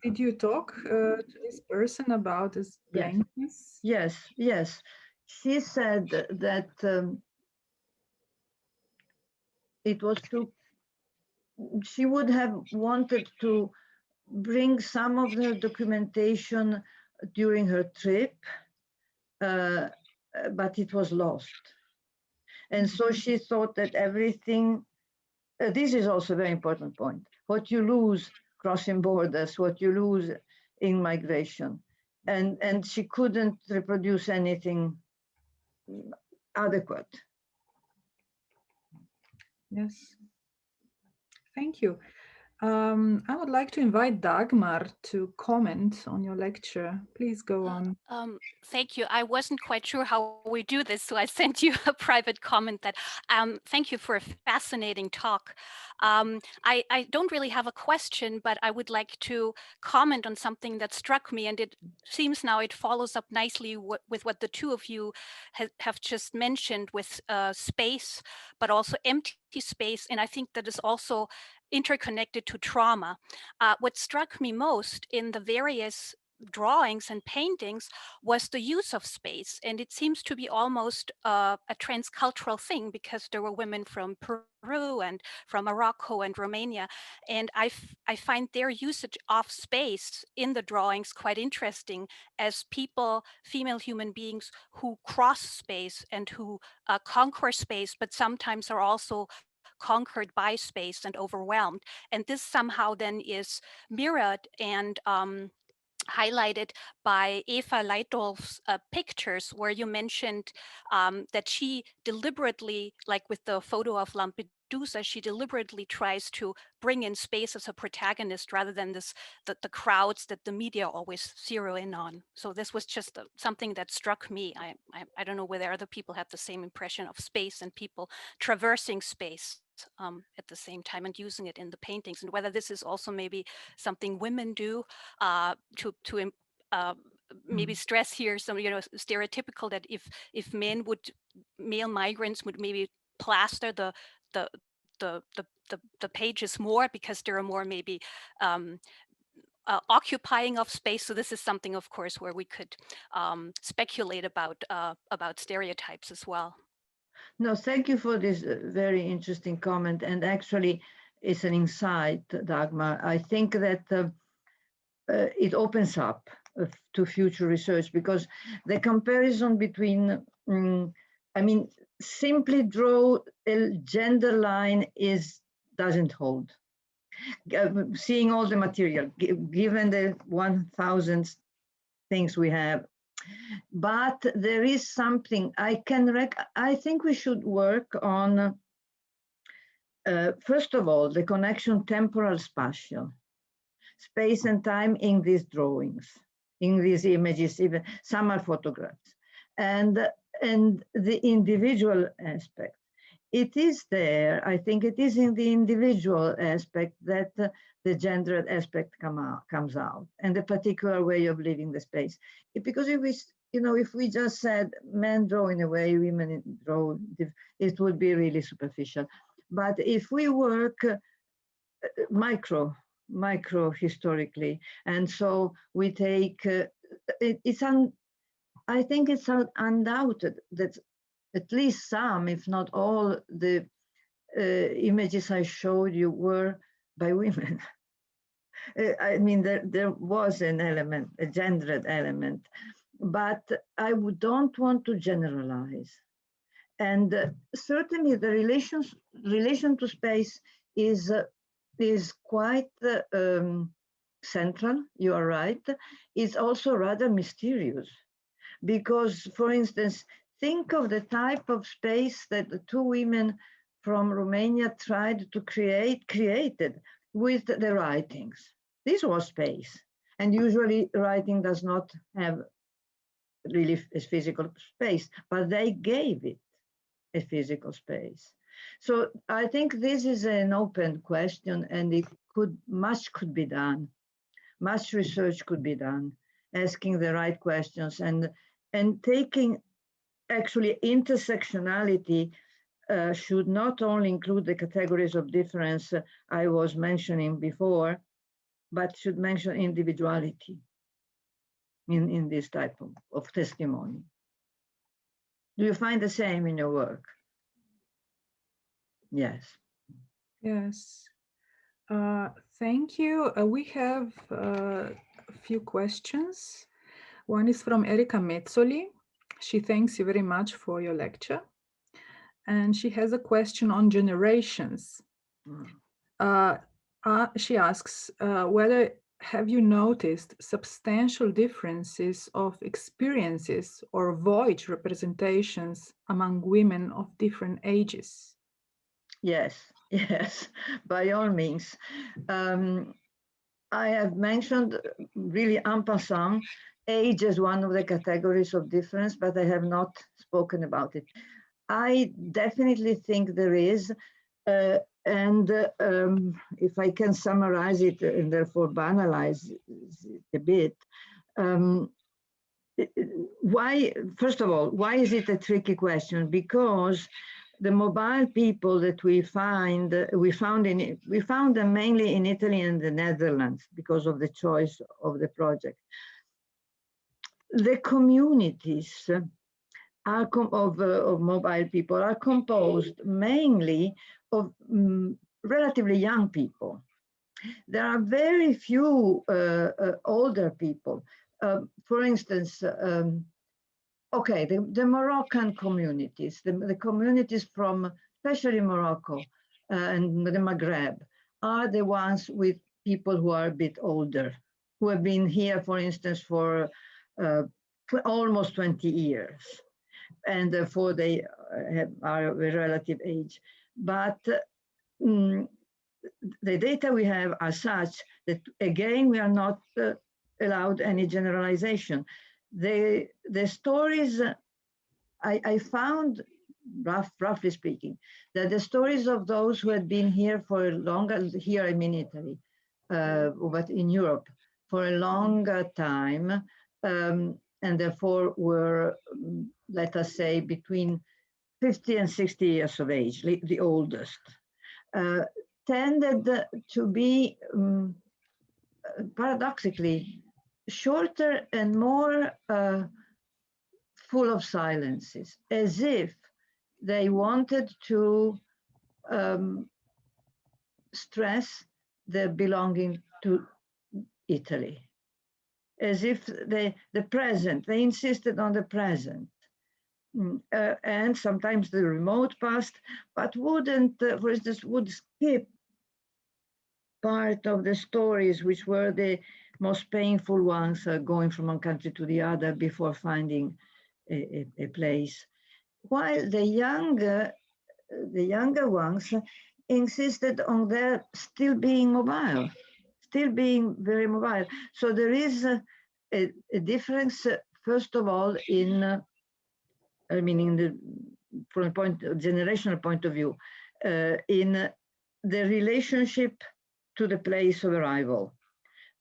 A: Did you talk to this person about this blankness?
B: Yes. She said that it was too, she would have wanted to bring some of her documentation during her trip, but it was lost. And so she thought that everything, this is also a very important point, what you lose crossing borders, what you lose in migration. And she couldn't reproduce anything adequate.
A: Yes. Thank you. I would like to invite Dagmar to comment on your lecture. Please go on.
D: Thank you. I wasn't quite sure how we do this, so I sent you a private comment that thank you for a fascinating talk. I don't really have a question, but I would like to comment on something that struck me, and it seems now it follows up nicely with what the two of you have just mentioned with space, but also empty space. And I think that is also interconnected to trauma. What struck me most in the various drawings and paintings was the use of space, and it seems to be almost a transcultural thing, because there were women from Peru and from Morocco and Romania, and I find their usage of space in the drawings quite interesting, as people, female human beings who cross space and who conquer space, but sometimes are also conquered by space and overwhelmed. And this somehow then is mirrored and highlighted by Eva Leitolf's pictures, where you mentioned that she deliberately, like with the photo of Lampedusa, she deliberately tries to bring in space as a protagonist rather than the crowds that the media always zero in on. So this was just something that struck me. I don't know whether other people have the same impression of space and people traversing space at the same time and using it in the paintings, and whether this is also maybe something women do to maybe stress here some, stereotypical, that if male migrants would maybe plaster the pages more because there are more maybe occupying of space. So this is something, of course, where we could speculate about stereotypes as well.
B: No, thank you for this very interesting comment. And actually, it's an insight, Dagmar. I think that it opens up to future research, because the comparison between, simply draw a gender line doesn't hold. Seeing all the material, given the 1,000 things we have, but there is something I think we should work on. First of all, the connection temporal spatial, space and time in these drawings, in these images, even some are photographs, and the individual aspect. It is there. I think it is in the individual aspect that the gendered aspect comes out, and the particular way of living the space. Because if we just said men draw in a way, women draw, it would be really superficial. But if we work micro historically, and so we take, I think it's undoubted that at least some, if not all, the images I showed you were by women. I mean, there was an element, a gendered element, but I don't want to generalize. And certainly the relation to space is quite central, you are right. It's also rather mysterious because, for instance, think of the type of space that the two women from Romania tried to created with the writings. This was space. And usually writing does not have really a physical space, but they gave it a physical space. So I think this is an open question, and much could be done. Much research could be done, asking the right questions and taking actually intersectionality should not only include the categories of difference I was mentioning before, but should mention individuality in this type of testimony. Do you find the same in your work? Yes.
A: Yes. Thank you. We have a few questions. One is from Erika Mezzoli. She thanks you very much for your lecture. And she has a question on generations. She asks, whether have you noticed substantial differences of experiences or voice representations among women of different ages?
B: Yes, yes, by all means. I have mentioned really en passant age as one of the categories of difference, but I have not spoken about it. I definitely think there is, and if I can summarize it and therefore banalize it a bit, why, first of all, why is it a tricky question? Because the mobile people that we found them mainly in Italy and the Netherlands because of the choice of the project. The communities of mobile people are composed mainly of relatively young people. There are very few older people. For instance, okay, the Moroccan communities, the communities from especially Morocco and the Maghreb are the ones with people who are a bit older, who have been here, for instance, for almost 20 years. And therefore they are of a relative age. But the data we have are such that, again, we are not allowed any generalization. The stories, I found, roughly speaking, that the stories of those who had been here for a longer, here I mean Italy, but in Europe, for a longer time, and therefore were, let us say, between 50 and 60 years of age, the oldest, tended to be, paradoxically, shorter and more full of silences, as if they wanted to stress their belonging to Italy. As if the present, they insisted on the present, and sometimes the remote past, but wouldn't, for instance, would skip part of the stories which were the most painful ones, going from one country to the other before finding a place. While the younger ones insisted on their still being mobile, still being very mobile. So there is a difference, first of all, in, I mean, from a generational point of view, in the relationship to the place of arrival.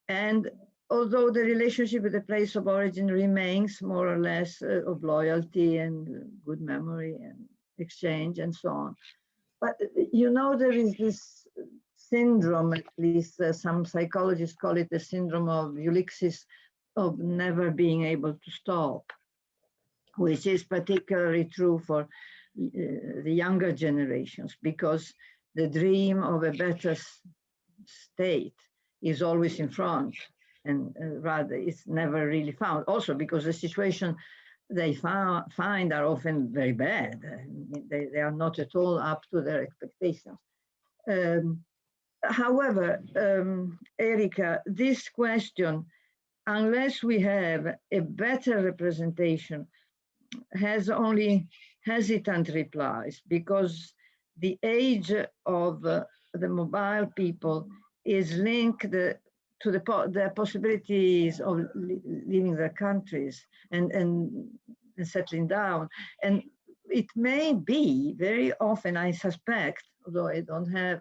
B: And although the relationship with the place of origin remains more or less of loyalty and good memory and exchange and so on, but you know, there is this syndrome, at least some psychologists call it the syndrome of Ulysses, of never being able to stop, which is particularly true for the younger generations, because the dream of a better state is always in front, and rather it's never really found. Also because the situation they find are often very bad. They are not at all up to their expectations. However, Erika, this question, unless we have a better representation, has only hesitant replies, because the age of the mobile people is linked to the possibilities of leaving their countries and settling down. And it may be very often, I suspect, although I don't have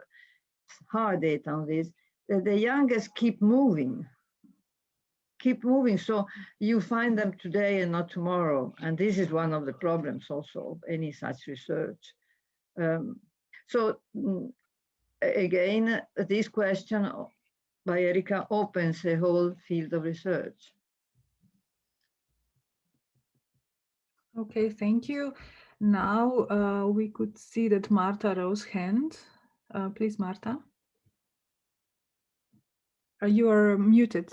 B: hard data on this, that the youngest keep moving. So you find them today and not tomorrow. And this is one of the problems also of any such research. So again, this question by Erika opens a whole field of research.
A: Okay, thank you. Now we could see that Marta rose hand. Please, Marta. You are muted.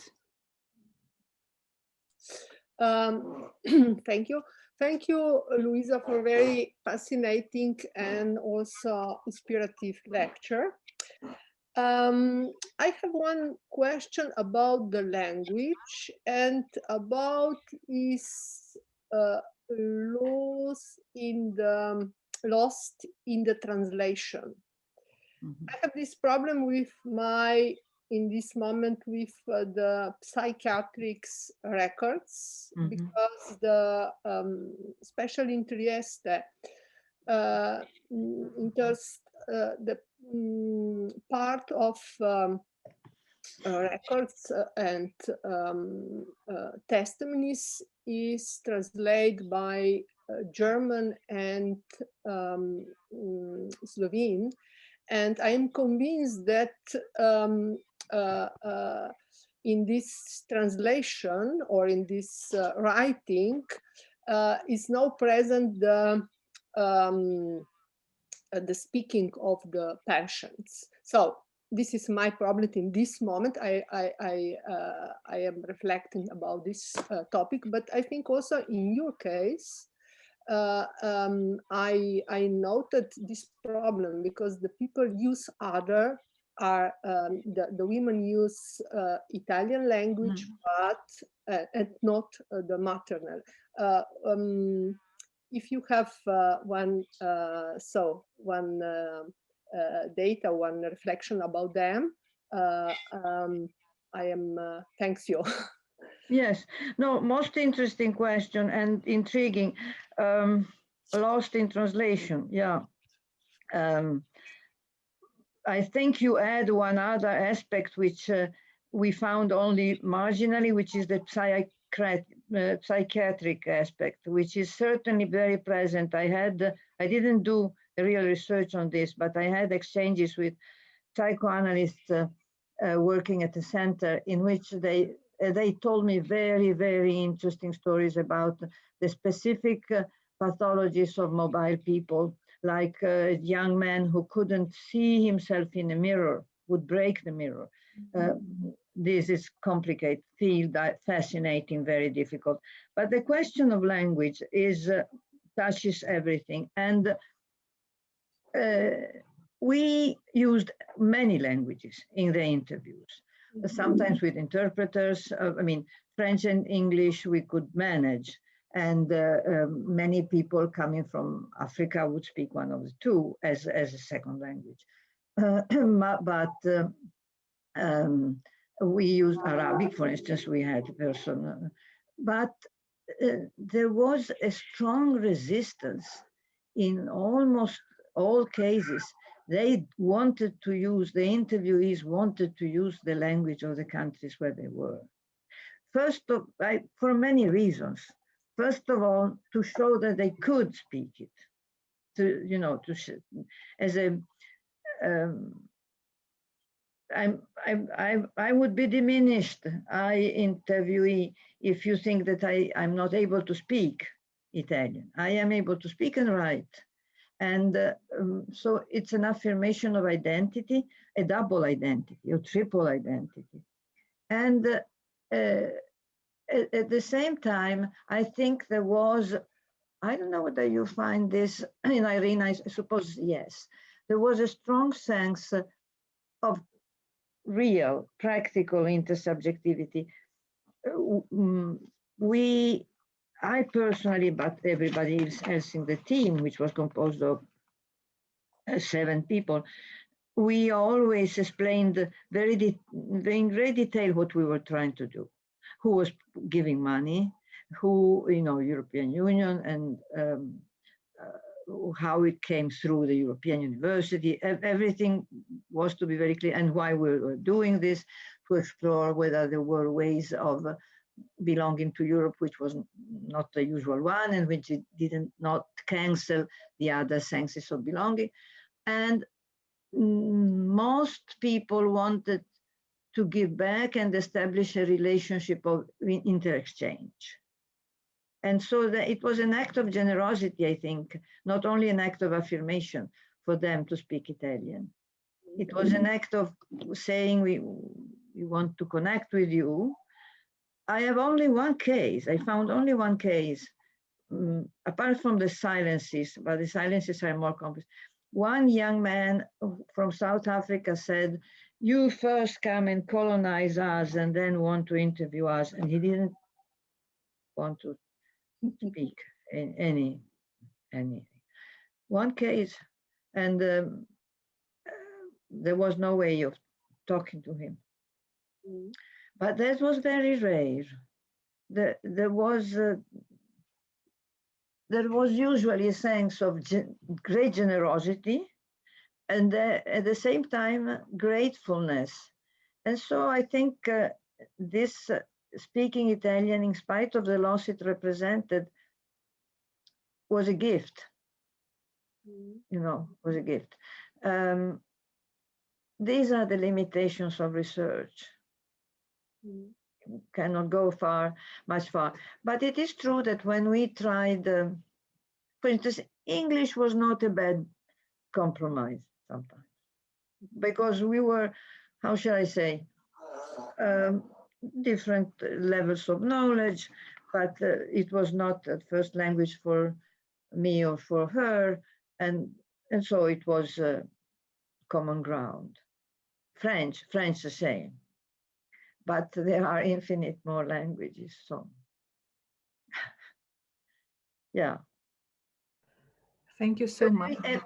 E: Thank you. Thank you, Luisa, for a very fascinating and also inspirative lecture. I have one question about the language and about its lost in the translation.
B: Mm-hmm.
E: I have this problem with in this moment with the psychiatrics records,
B: Mm-hmm.
E: because the especially in Trieste, the part of records and testimonies is translated by German and Slovene, and I am convinced that in this translation or in this writing is now present the speaking of the patients. So this is my problem in this moment. I am reflecting about this topic, but I think also in your case, I noted this problem because the people use the women use Italian language, but and not the maternal. If you have one data, one reflection about them, I am thanks you.
B: Yes, no, most interesting question and intriguing. Lost in translation, yeah. I think you add one other aspect which we found only marginally, which is the psychiatric aspect, which is certainly very present. I didn't do real research on this, but I had exchanges with psychoanalysts working at the center, in which they told me very, very interesting stories about the specific pathologies of mobile people, like a young man who couldn't see himself in a mirror, would break the mirror. This is complicated field, fascinating, very difficult. But the question of language touches everything. And we used many languages in the interviews, sometimes with interpreters. French and English we could manage. And many people coming from Africa would speak one of the two as a second language. We used Arabic, for instance. We had a person, but there was a strong resistance in almost all cases. They wanted to use, the interviewees wanted to use the language of the countries where they were. For many reasons. First of all, to show that they could speak it, I would be diminished, interviewee, if you think that I'm not able to speak Italian. I am able to speak and write. And so it's an affirmation of identity, a double identity or triple identity. And at the same time, I think there was, I don't know whether you find this in Irene, I suppose yes, there was a strong sense of real, practical intersubjectivity. I personally, but everybody else in the team, which was composed of 7 people, we always explained in great detail what we were trying to do, who was giving money, who, European Union, and how it came through the European University. Everything was to be very clear, and why we were doing this, to explore whether there were ways of belonging to Europe, which was not the usual one, and which it did not cancel the other senses of belonging. And most people wanted to give back and establish a relationship of inter-exchange. And so it was an act of generosity, I think, not only an act of affirmation for them to speak Italian. It was an act of saying, we want to connect with you. I have only one case, I found only one case, apart from the silences, but the silences are more complex. One young man from South Africa said, you first come and colonize us and then want to interview us. And he didn't want to speak in anything. One case, and there was no way of talking to him. But that was very rare. There was usually a sense of great generosity, and at the same time, gratefulness. And so I think this speaking Italian, in spite of the loss it represented, was a gift. Was a gift. These are the limitations of research. Cannot go much far. But it is true that when we tried, for instance, English was not a bad compromise sometimes, because we were, how shall I say, different levels of knowledge, but it was not a first language for me or for her, and so it was common ground. French the same, but there are infinite more languages, so yeah.
A: Thank you so much.
B: Can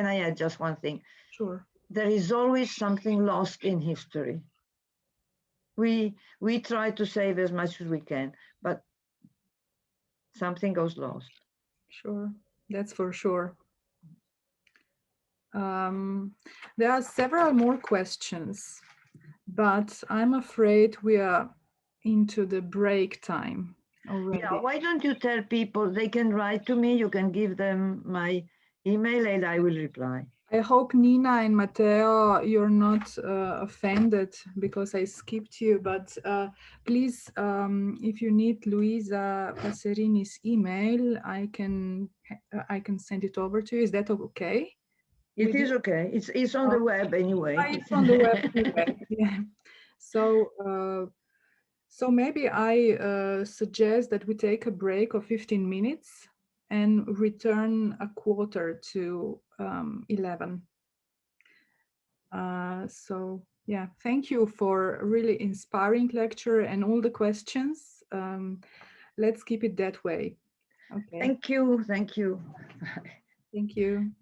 B: I add just one thing?
A: Sure.
B: There is always something lost in history. We try to save as much as we can, but something goes lost.
A: Sure, that's for sure. There are several more questions, but I'm afraid we are into the break time already.
B: Yeah, why don't you tell people they can write to me? You can give them my email and I will reply.
A: I hope Nina and Matteo, you're not offended because I skipped you, but please, if you need Luisa Passerini's email, I can send it over to you. Is that okay?
B: It is okay. It's on the web anyway.
A: It's on the web anyway. Yeah. So maybe I suggest that we take a break of 15 minutes and return a quarter to 11. So yeah, thank you for a really inspiring lecture and all the questions. Let's keep it that way. Okay.
B: Thank you. Thank you.
A: Thank you.